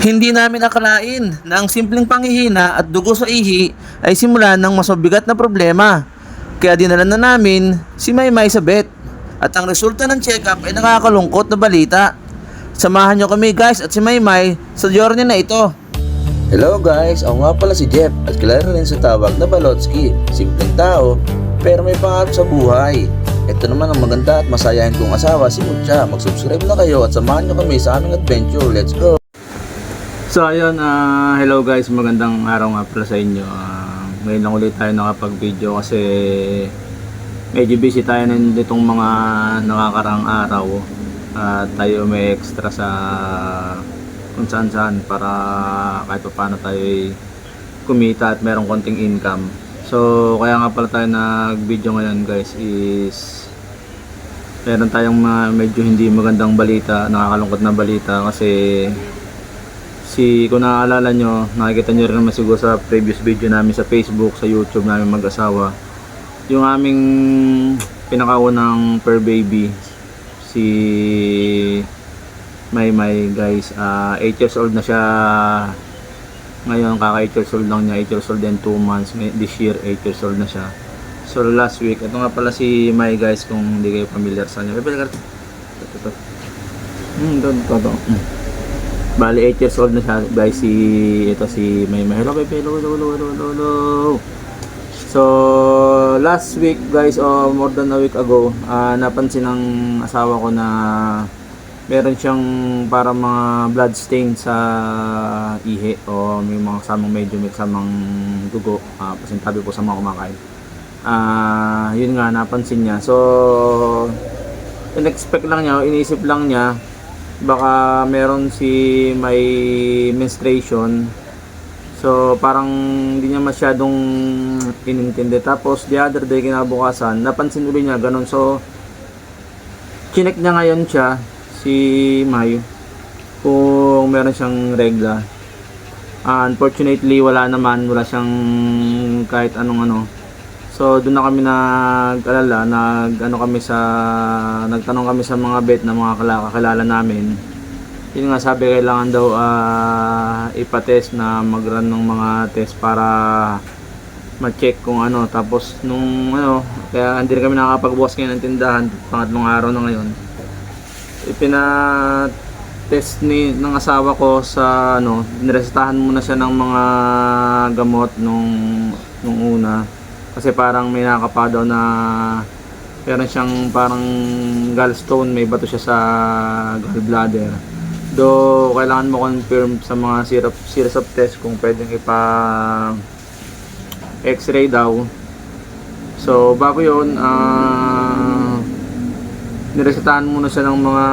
Hindi namin akalain na ang simpleng panghihina at dugo sa ihi ay simula ng mas mabigat na problema. Kaya dinala na namin si Maymay sa vet. At ang resulta ng check-up ay nakakalungkot na balita. Samahan nyo kami guys at si Maymay sa journey na ito. Hello guys, ako nga pala si Jeff at kilala rin sa tawag na Balotsky. Simpleng tao pero may pangarap sa buhay. Ito naman ang maganda at masayahin kong asawa si Mucha. Mag-subscribe na kayo at samahan nyo kami sa aming adventure. Let's go! So ayun, hello guys, magandang araw nga pala sa inyo. Ngayon lang ulit tayo nakapag-video kasi medyo busy tayo nitong mga nakakarang araw. Tayo may extra sa kung saan para kahit pa paano tayo kumita at merong konting income. So kaya nga pala tayo nag-video ngayon guys is meron tayong medyo hindi magandang balita, nakakalungkot na balita kasi kung naaalala nyo, nakikita nyo rin naman siguro sa previous video namin sa Facebook, sa YouTube namin mag-asawa, yung aming pinakaunang fur baby, si Maymay guys. 8 years old na siya ngayon, kaka 8 years old lang niya, 8 years old and 2 months. This year 8 years old na siya. So last week, ito nga pala si May guys, kung hindi kayo familiar sa kanya. Bali 8 years old na siya guys, si Maymay. Hello baby, hello. So last week guys, or more than a week ago, napansin ng asawa ko na meron siyang para mga blood stain sa ihi o may mga kasamang medyo may kasamang dugo, pasintabi po sa mga kumakain. Yun nga, napansin niya. So in-expect lang niya, iniisip lang niya baka meron may menstruation. So parang hindi niya masyadong inintindi. Tapos the other day, kinabukasan, napansin ulit niya ganun. So chinek niya ngayon siya, si May, kung meron siyang regla. Unfortunately wala siyang kahit anong. So doon na kami nag-alala, nagtanong kami sa mga vet na mga kakilala namin. Yun nga, sabi kailangan daw ipatest, na mag-run ng mga test para ma-check kung ano. Tapos kaya hindi rin kami nakakapagbukas ngayon ng tindahan, pangatlong araw na ngayon. Ipina-test ng asawa ko sa niresetahan muna siya ng mga gamot nung una. Kasi parang may nakapa daw na meron siyang parang gallstone, may bato siya sa gallbladder. Do kailangan mo confirm sa mga series of test kung pwedeng x-ray daw. So bago yun, niresetahan muna siya ng mga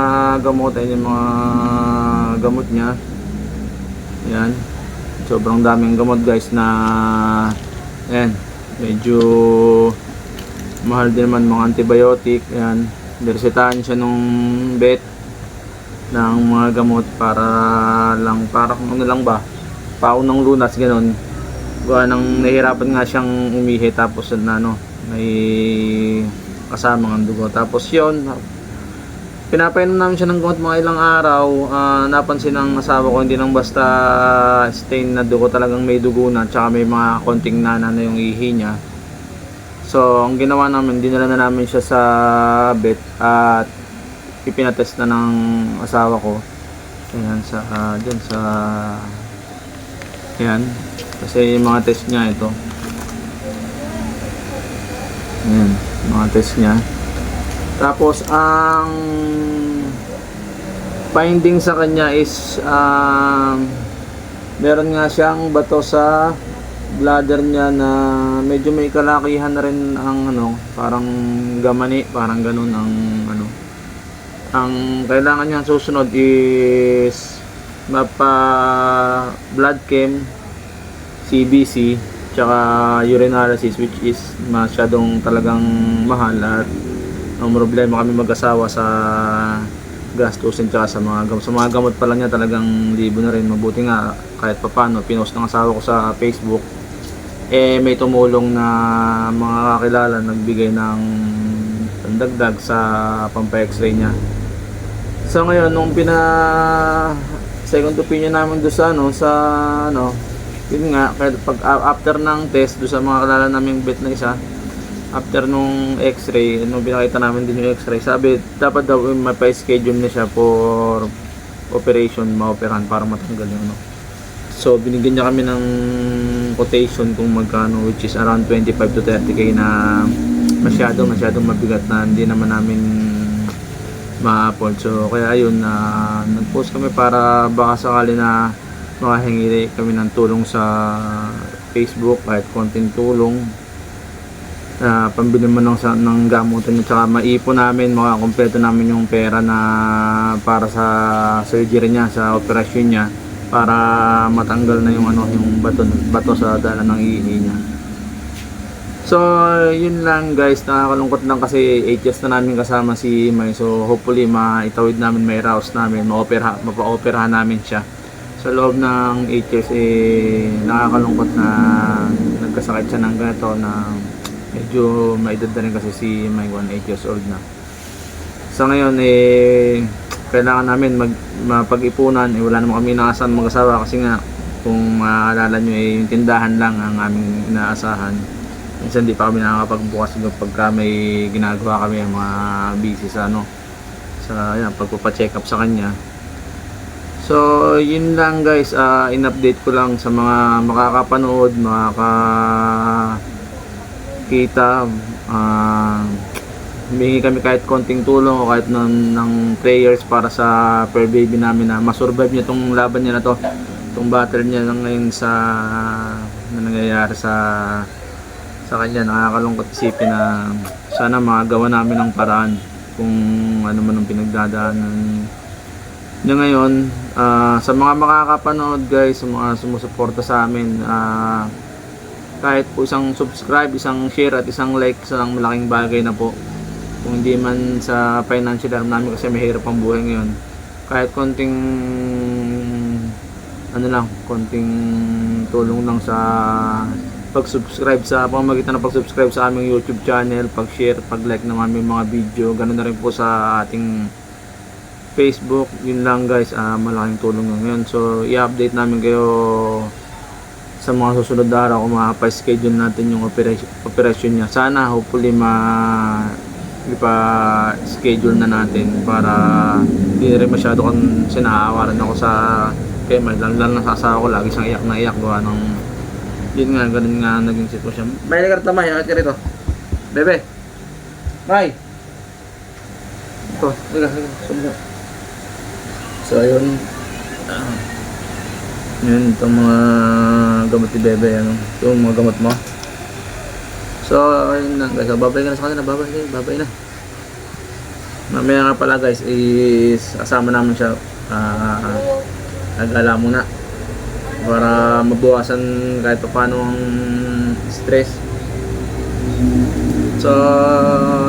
gamot. Ayun yung mga gamot niya. Yan, sobrang daming gamot guys na yan, medyo mahal din naman, mga antibiotic. Yan, niresetahan siya nung vet ng mga gamot para kung ano lang ba, paunang lunas ganun. Gawa nang nahihirapan nga siyang umihi, tapos may kasamang dugo. Tapos yun, pinapainom namin siya ng gamot mga ilang araw. Napansin ng asawa ko, hindi lang basta stain na dugo, talagang may dugo na, tsaka may mga konting nana na yung ihi niya. So ang ginawa namin, dinala na namin siya sa vet at ipinatest na ng asawa ko. Ayan, ayan, kasi yung mga test niya ito. Ayan, mga test niya. Tapos ang finding sa kanya is meron nga siyang bato sa bladder niya na medyo may kalakihan na rin ang parang gamani, parang ganun ang kailangan niya susunod is blood chem, CBC, tsaka urinalysis, which is masyadong talagang mahal. At ang problema kami mag-asawa sa gastusin, tsaka sa mga gamot pa lang niya talagang libo na rin. Mabuti nga kahit papano pinost ng asawa ko sa Facebook, may tumulong na mga kakilala, nagbigay ng pandagdag sa pampa-x-ray niya. So ngayon, nung second opinion namin doon sa yun nga, kaya pag after ng test doon sa mga kalala naming vet na isa, after nung x-ray, binakita namin din yung x-ray, sabi dapat daw may pa-schedule na siya for operation, maoperahan para matanggal yung So binigyan niya kami ng quotation kung magkano, which is around 25 to 30k na masyadong mabigat na hindi naman namin ma-afford. So kaya ayun, nag-post kami para baka sakali na makahingi kami ng tulong sa Facebook, kahit konting tulong, pambili mo ng gamutan at saka maipon namin, makakompleto namin yung pera na para sa surgery niya, sa operasyon niya, para matanggal na yung yung bato sa dala ng ihi niya. So yun lang guys, nakakalungkot lang kasi 8 years na namin kasama si May. So hopefully maitawid namin, may raos namin, mapa-operahan namin siya. Sa loob ng 8 years nakakalungkot na nagkasakit siya ng ganito, na medyo maedad na rin kasi si May, 8 years old na. Sa ngayon kailangan namin mapag-ipunan. Wala naman kami inaasahan mag-asawa kasi nga kung maalala nyo yung tindahan lang ang aming inaasahan. Minsan di pa kami nakakapagbukas pagka may ginagawa kami, mga busy sa pagpapacheck up sa kanya. So yun lang guys, in-update ko lang sa mga makakapanood, makakita, humingi kami kahit konting tulong o kahit ng prayers para sa fur baby namin na masurvive niya tong laban niya na to, tong battle niya na ngayon sa nangyayari sa kanya. Nakakalungkot isipin na sana magawa namin ng paraan kung ano man ang pinagdadaanan niya ngayon. Sa mga makakapanood guys, sa mga sumusuporta sa amin, kahit po isang subscribe, isang share at isang like, isang malaking bagay na po. Kung hindi man sa financial alam namin kasi mahirap ang buhay ngayon, kahit konting konting tulong lang sa pag-subscribe, sa pamamagitan ng pag-subscribe sa aming YouTube channel, pag-share, pag-like ng aming mga video, ganoon na rin po sa ating Facebook. Yun lang guys, malaking tulong ngayon. So i-update namin kayo sa mga susunod na araw kung mapa-schedule natin yung operation niya. Sana hopefully ipa-schedule na natin para hindi rin masyado kang sinaawaran ako sa kay May. Lang sa asawa ko, lagi siyang iyak na iyak gawa ng yun nga, ganun nga naging sitwasyon. May nagarta May, akit ka rito bebe May ito, sumunod. So ayun, yun itong mga gamot ni bebe, itong mga gamot mo. So ayun na guys, babay ka na sa kanila, babay na. Mamaya nga pala guys, is asama namin siya, nag-ala muna para mabawasan kahit pa paano ang stress. So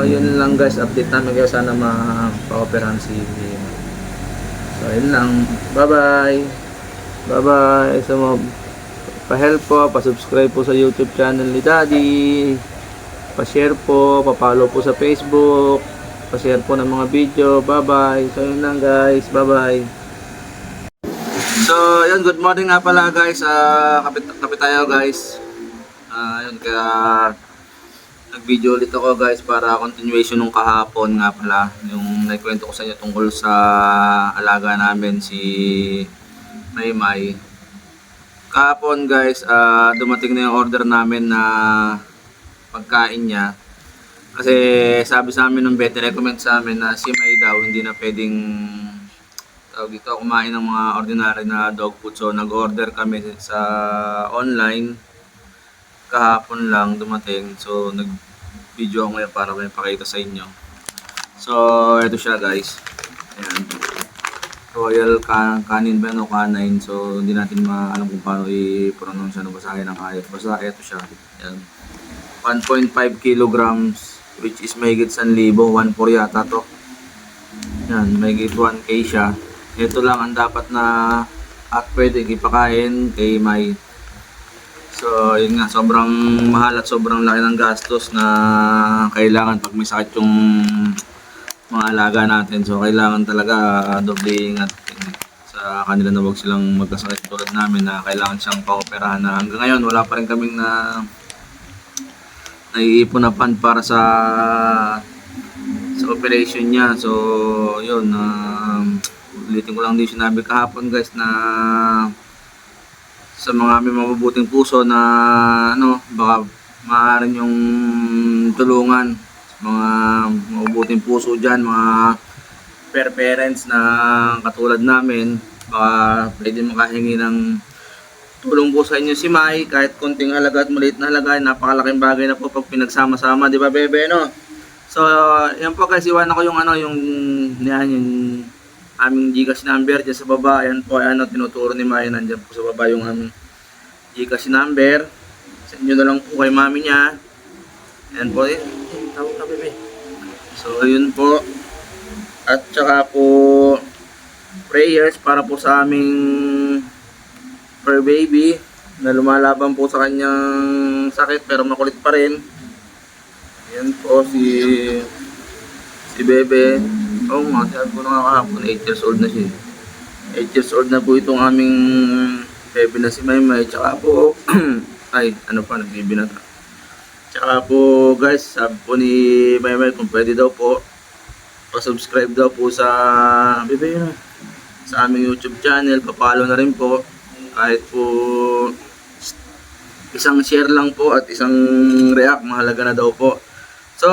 yun lang guys, update namin kayo, sana mapa-operahan si So yun lang, bye bye. So pa-help po, pa-subscribe po sa YouTube channel ni Daddy, pa-share po, pa-follow po sa Facebook, pa-share po ng mga video. Bye bye. So yun lang guys, bye bye. So yun, good morning nga pala guys, kapit tayo guys. Yun, kaya nag-video ulit ako guys para continuation nung kahapon nga pala, yung naikwento ko sa inyo tungkol sa alaga namin si May. Kahapon guys, dumating na yung order namin na pagkain niya. Kasi sabi sa amin ng vet, recommend sa amin na si May daw hindi na pwedeng kumain ng mga ordinary na dog food. So nag-order kami sa online. Kahapon lang dumating. So nag-video ako ngayon para may pakita sa inyo. So ito siya guys. Ayan. Royal Canin ba o Canine. So hindi natin maalam kung paano i-pronounce ano basahin ng hayop. Basta ito siya. Ayan. 1.5 kilograms, which is mahigit 1,000. 1.4 yata to. Yan, mahigit 1K siya. Ito lang ang dapat na at pwede ipakain kay May. So yun nga, sobrang mahal at sobrang laki ng gastos na kailangan pag may sakit yung mga alaga natin. So kailangan talaga doble ingat sa sa kanila na wag silang magkasakit tulad namin na kailangan siyang pa-operahan na hanggang ngayon wala pa rin kaming naiipon na fund para sa operation niya. So yun, ulitin ko lang din sinabi kahapon guys na sa mga may mabubuting puso na baka maaaring yung tulungan, mga mabubuting puso dyan, mga parents na katulad namin, baka pwede makahingi ng tulong po sa inyo si Mai, kahit konting halaga at maliit na halaga, napakalaking bagay na po pag pinagsama-sama, di ba bebe, no? So yan po guys, iwan ako yung yung aming Gcash number dyan sa baba. Ayan po, tinuturo ni Mai, nandyan po sa baba yung aming Gcash number. Send nyo na lang po kay mami niya. Ayan po, tawag ka bebe. So ayun po. At saka po prayers para po sa aming fur baby na lumalaban po sa kanyang sakit pero makulit pa rin. Ayan po si bebe. Oo nga, sabi ko na nga kahapon, 8 years old na siya. 8 years old na po itong aming bebe na si Maymay. Tsaka po, nagbibinata. Tsaka po guys, sabi po ni Maymay kung pwede daw po, pa-subscribe daw po sa aming YouTube channel, pa-follow na rin po. Kahit po isang share lang po at isang react, mahalaga na daw po. So,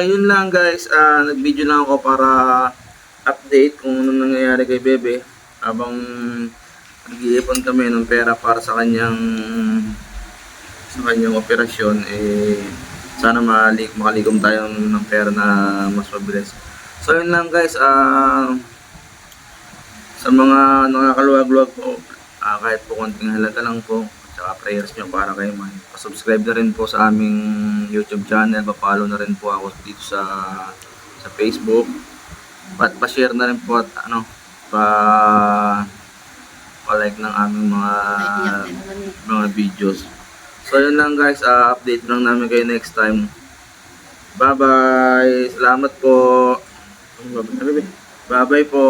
yun lang guys, nag-video lang ako para update kung ano nangyayari kay Bebe habang nag-iipon kami ng pera para sa kanyang operasyon. Sana makalikom tayo ng pera na mas mabilis. So, yun lang guys, sa mga nakakaluwag-luwag po, kahit po konting halaga lang po, tsaka prayers nyo para kay Mai. Pa-subscribe na rin po sa aming YouTube channel, pa-follow na rin po ako dito sa Facebook. At pa-share na rin po at pa-like ng aming mga videos. So yun lang guys, update lang namin kayo next time. Bye-bye! Salamat po! Bye-bye po!